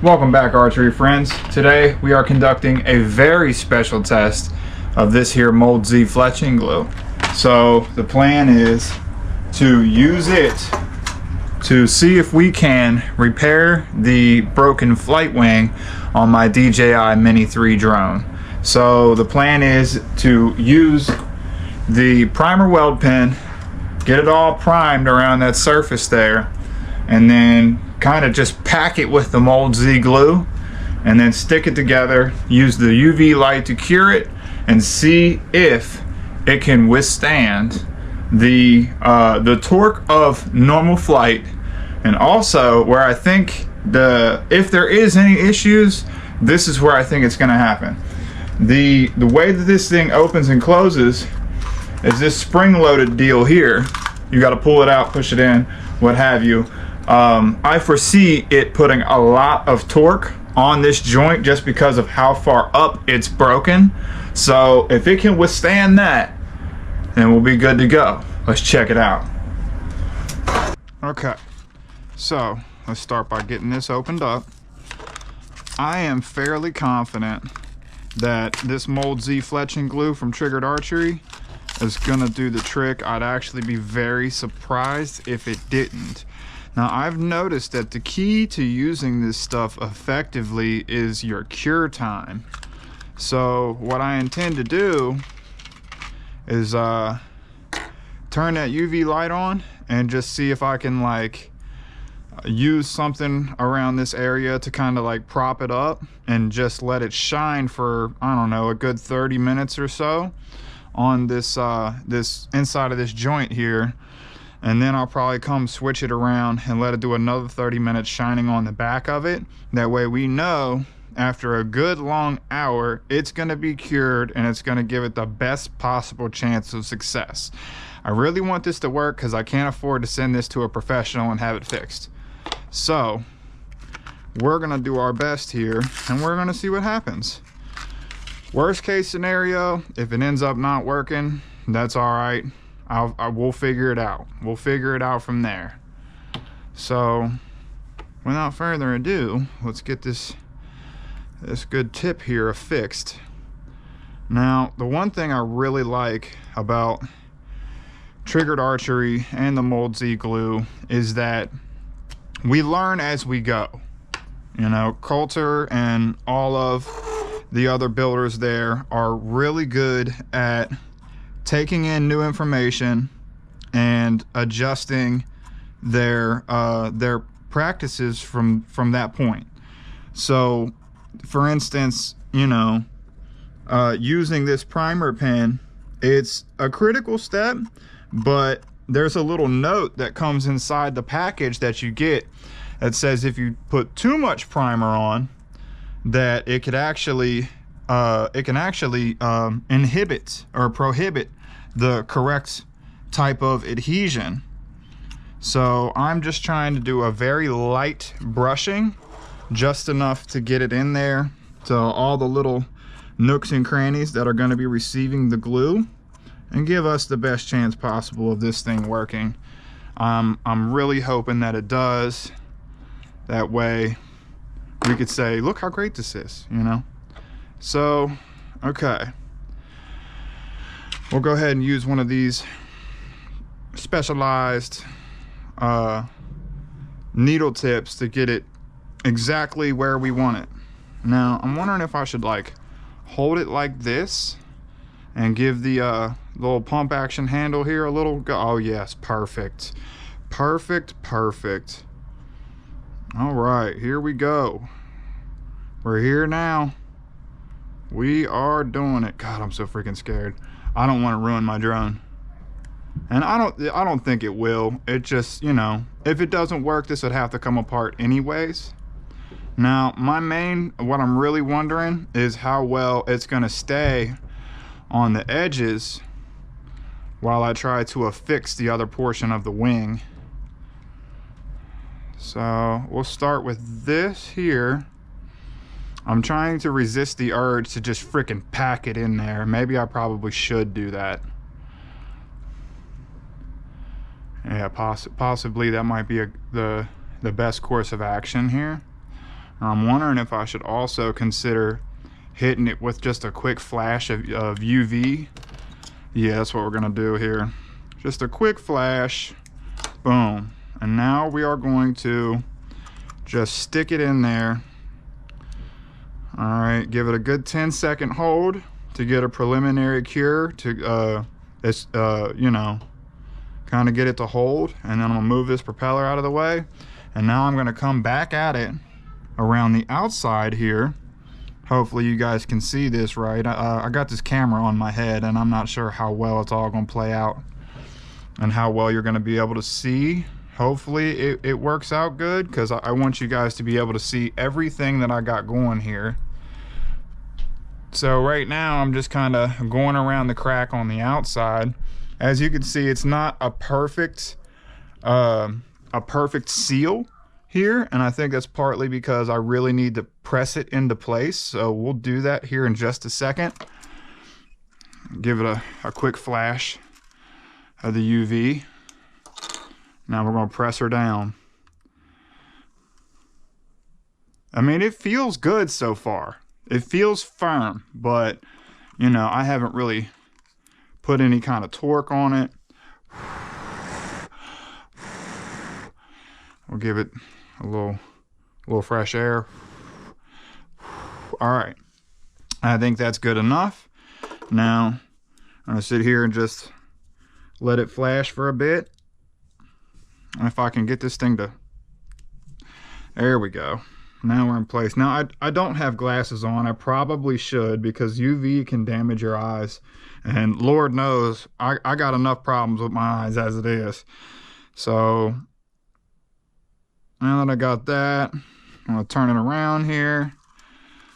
Welcome back, archery friends. Today we are conducting a very special test of this here Mold Z fletching glue. So the plan is to use it to see if we can repair the broken flight wing on my DJI Mini 3 drone. So the plan is to use the primer weld pen, get it all primed around that surface there, and then kind of just pack it with the Mold Z glue and then stick it together, use the UV light to cure it, and see if it can withstand the torque of normal flight. And also where I think if there is any issues, this is where I think it's going to happen. The way that this thing opens and closes is this spring-loaded deal here. You got to pull it out, push it in, what have you. I foresee it putting a lot of torque on this joint just because of how far up it's broken. So if it can withstand that, then we'll be good to go. Let's check it out. Okay, so let's start by getting this opened up. I am fairly confident that this Mold Z fletching glue from Triggered Archery is gonna do the trick. I'd actually be very surprised if it didn't. Now, I've noticed that the key to using this stuff effectively is your cure time. So what I intend to do is turn that UV light on and just see if I can like use something around this area to kind of like prop it up and just let it shine for, I don't know, a good 30 minutes or so on this this inside of this joint here. And then I'll probably come switch it around and let it do another 30 minutes shining on the back of it. That way we know after a good long hour it's going to be cured and it's going to give it the best possible chance of success. I really want this to work because I can't afford to send this to a professional and have it fixed. So we're going to do our best here and we're going to see what happens. Worst case scenario, if it ends up not working, that's all right. We'll figure it out. We'll figure it out from there. So without further ado, let's get this good tip here affixed. Now, the one thing I really like about Triggered Archery and the Mold Z glue is that we learn as we go. You know, Coulter and all of the other builders there are really good at taking in new information and adjusting their practices from that point. So for instance, you know, using this primer pen, it's a critical step, but there's a little note that comes inside the package that you get that says if you put too much primer on, that it could actually inhibit or prohibit the correct type of adhesion. So I'm just trying to do a very light brushing, just enough to get it in there to all the little nooks and crannies that are going to be receiving the glue and give us the best chance possible of this thing working. I'm really hoping that it does. That way we could say, look how great this is, you know. So okay, we'll go ahead and use one of these specialized needle tips to get it exactly where we want it. Now I'm wondering if I should like hold it like this and give the little pump action handle here a little go. Oh yes, perfect, perfect, perfect. All right, here we go. We're here now. We are doing it. God, I'm so freaking scared. I don't want to ruin my drone. And I don't think it will. It just, you know, if it doesn't work, this would have to come apart anyways. Now, what I'm really wondering is how well it's going to stay on the edges while I try to affix the other portion of the wing. So we'll start with this here. I'm trying to resist the urge to just freaking pack it in there. Maybe I probably should do that. Yeah, possibly that might be the best course of action here. I'm wondering if I should also consider hitting it with just a quick flash of UV. Yeah, that's what we're gonna do here. Just a quick flash, boom. And now we are going to just stick it in there. All right, give it a good 10-second hold to get a preliminary cure to, you know, kind of get it to hold. And then I'm gonna move this propeller out of the way. And now I'm gonna come back at it around the outside here. Hopefully you guys can see this right. I got this camera on my head and I'm not sure how well it's all gonna play out and how well you're gonna be able to see. Hopefully it works out good, because I want you guys to be able to see everything that I got going here. So right now I'm just kind of going around the crack on the outside. As you can see, it's not a perfect seal here, and I think that's partly because I really need to press it into place. So we'll do that here in just a second. Give it a quick flash of the UV. Now we're going to press her down. I mean, it feels good so far. It feels firm, but you know, I haven't really put any kind of torque on it. We'll give it a little fresh air. All right, I think that's good enough. Now I'm gonna sit here and just let it flash for a bit. And if I can get this thing to, there we go. Now we're in place. Now I don't have glasses on. I probably should, because UV can damage your eyes, and Lord knows I got enough problems with my eyes as it is. So now that I got that, I'm gonna turn it around here,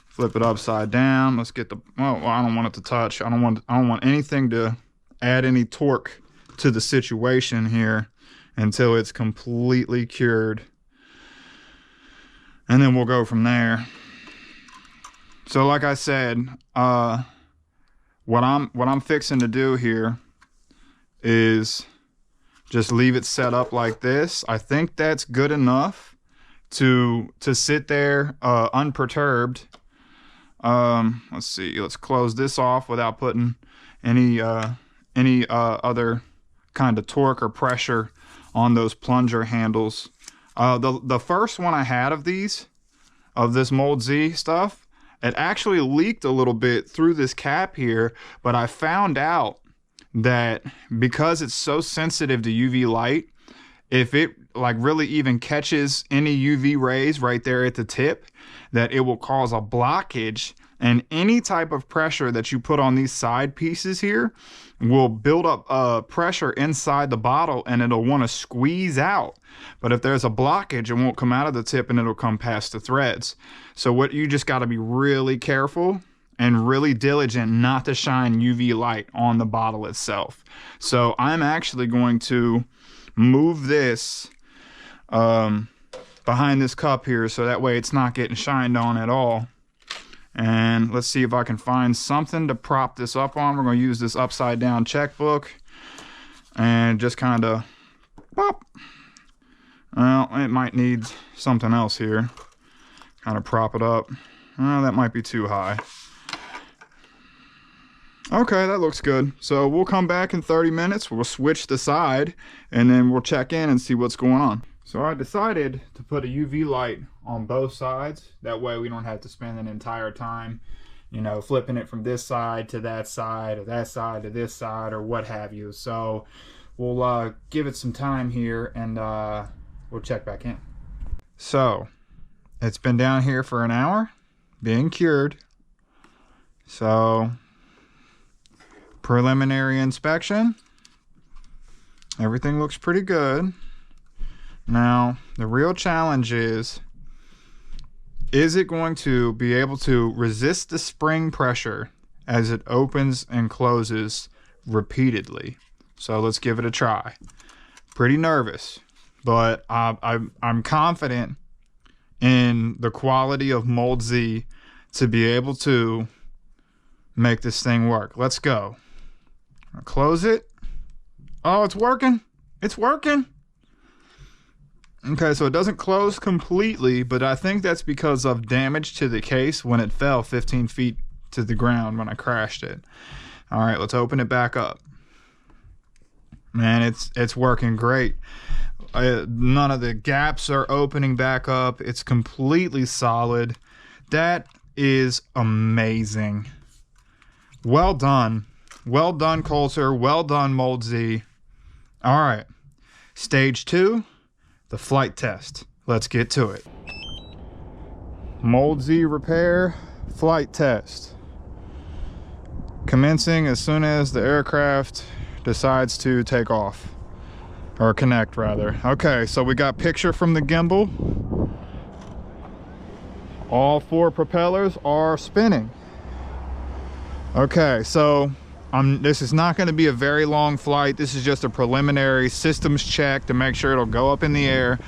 flip it upside down. Let's get the, well, I don't want it to touch. I don't want anything to add any torque to the situation here until it's completely cured, and then we'll go from there. So like I said, what I'm fixing to do here is just leave it set up like this. I think that's good enough to sit there unperturbed. Let's see, let's close this off without putting any other kind of torque or pressure on those plunger handles. The first one I had of this Mold Z stuff, it actually leaked a little bit through this cap here, but I found out that because it's so sensitive to UV light, if it like really even catches any UV rays right there at the tip, that it will cause a blockage, and any type of pressure that you put on these side pieces here will build up pressure inside the bottle, and it'll want to squeeze out. But if there's a blockage, it won't come out of the tip and it'll come past the threads. So what you just got to be really careful and really diligent not to shine UV light on the bottle itself. So I'm actually going to move this behind this cup here, so that way it's not getting shined on at all. And let's see if I can find something to prop this up on. We're going to use this upside down checkbook and just kind of pop. Well, it might need something else here. Kind of prop it up. Oh, that might be too high. Okay, that looks good. So we'll come back in 30 minutes. We'll switch the side and then we'll check in and see what's going on. So I decided to put a UV light on both sides. That way we don't have to spend an entire time, you know, flipping it from this side to that side, or that side to this side, or what have you. So we'll give it some time here, and we'll check back in. So it's been down here for an hour being cured. So preliminary inspection, everything looks pretty good. Now the real challenge is it going to be able to resist the spring pressure as it opens and closes repeatedly? So let's give it a try. Pretty nervous, but I'm confident in the quality of Mold Z to be able to make this thing work. Let's go. I'll close it. Oh, it's working. It's working. Okay, so it doesn't close completely, but I think that's because of damage to the case when it fell 15 feet to the ground when I crashed it. All right, let's open it back up. Man, it's working great. None of the gaps are opening back up. It's completely solid. That is amazing. Well done. Well done, Coulter. Well done, Mold Z. All right, stage 2. The flight test. Let's get to it. Mold Z repair flight test. Commencing as soon as the aircraft decides to take off. Or connect, rather. Okay, so we got picture from the gimbal. All 4 propellers are spinning. Okay, so this is not going to be a very long flight. This is just a preliminary systems check to make sure it'll go up in the air,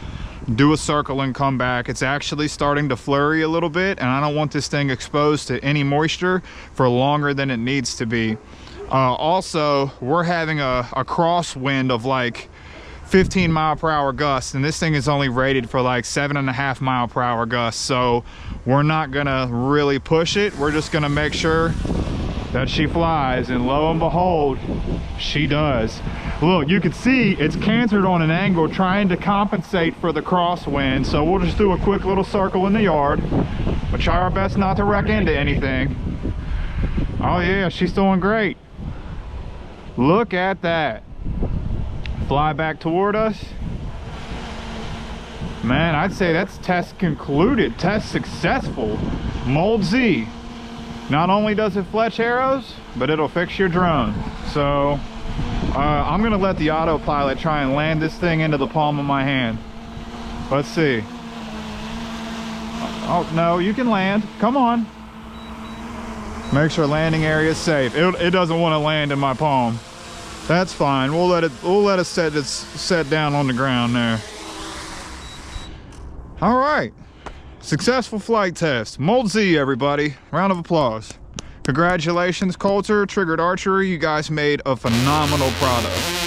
do a circle and come back. It's actually starting to flurry a little bit, and I don't want this thing exposed to any moisture for longer than it needs to be. Also, we're having a crosswind of like 15 mile per hour gusts, and this thing is only rated for like 7.5 mile per hour gusts, so we're not gonna really push it. We're just gonna make sure that she flies, and lo and behold, she does. Look, you can see it's cantered on an angle trying to compensate for the crosswind, so we'll just do a quick little circle in the yard. We'll try our best not to wreck into anything. Oh yeah, she's doing great. Look at that. Fly back toward us. Man, I'd say that's test concluded, test successful. Mold Z. Not only does it fletch arrows, but it'll fix your drone. So I'm gonna let the autopilot try and land this thing into the palm of my hand. Let's see. Oh no, you can land. Come on. Make sure landing area is safe. It doesn't want to land in my palm. That's fine. We'll let it set down on the ground there. All right. Successful flight test. Mold Z, everybody. Round of applause. Congratulations, Coulter, Triggered Archery. You guys made a phenomenal product.